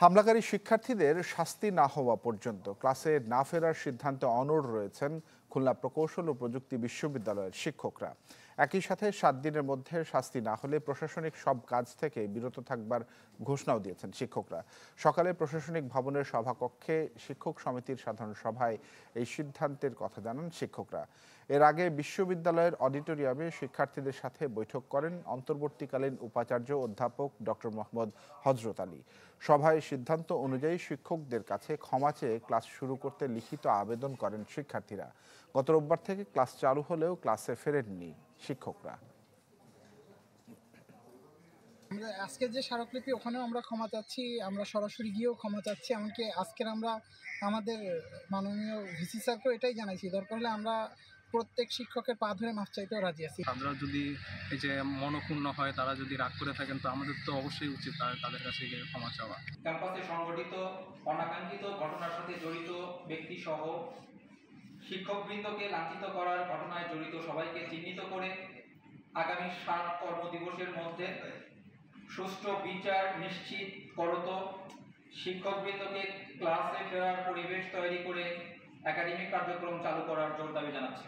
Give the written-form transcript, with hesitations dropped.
হামলাকারী শিক্ষার্থীদের শাস্তি না হওয়া পর্যন্ত ক্লাসে না ফেরার সিদ্ধান্তে অনড় রয়েছেন খুলনা প্রকৌশল ও প্রযুক্তি বিশ্ববিদ্যালয়ের শিক্ষকরা। একই সাথে 7 দিনের মধ্যে শাস্তি না হলে প্রশাসনিক সব কাজ থেকে বিরত থাকবার ঘোষণাও দিয়েছেন শিক্ষকরা। সকালে প্রশাসনিক ভবনের সভাকক্ষে শিক্ষক সমিতির সাধারণ সভায় এই সিদ্ধান্তের কথা জানান শিক্ষকরা। এর আগে বিশ্ববিদ্যালয়ের অডিটোরিয়ামে শিক্ষার্থীদের সাথে বৈঠক করেন অন্তর্বর্তীকালীন উপাচার্য অধ্যাপক ডক্টর মোহাম্মদ হযরত আলী। সভায় সিদ্ধান্ত অনুযায়ী শিক্ষকদের কাছে ক্ষমা চেয়ে ক্লাস শুরু করতে লিখিত আবেদন করেন শিক্ষার্থীরা। গত রোববার থেকে ক্লাস চালু হলেও ক্লাসে ফেরেননি শিক্ষকরা। আমরা আজকে যে স্মারকলিপি ওখানেও আমরা ক্ষমা চাচ্ছি, আমরা সরাসরি গিয়েও ক্ষমা চাচ্ছি। এমনকি আজকের আমরা আমাদের মাননীয় ভিসি স্যারকেও এটাই জানাইছি, দরকার হলে আমরা প্রত্যেক শিক্ষকের পা ধরে মাফ চাইতেও রাজি আছি। তারা যদি এই যে মনক্ষুণ্ণ হয়, তারা যদি রাগ করে থাকেন, তো আমাদের তো অবশ্যই উচিত তাদের কাছে গিয়ে ক্ষমা চাওয়া। ক্যাম্পাসে সংঘটিত অনাকাঙ্ক্ষিত ঘটনার সাথে জড়িত ব্যক্তি সহ শিক্ষকবৃন্দকে লাঞ্ছিত করার ঘটনায় জড়িত সবাইকে চিহ্নিত করে আগামী 7 কর্মদিবসের মধ্যে সুষ্ঠু বিচার নিশ্চিত করত শিক্ষকবৃন্দকে ক্লাসে ফেরার পরিবেশ তৈরি করে একাডেমিক কার্যক্রম চালু করার জোর দাবি জানাচ্ছে।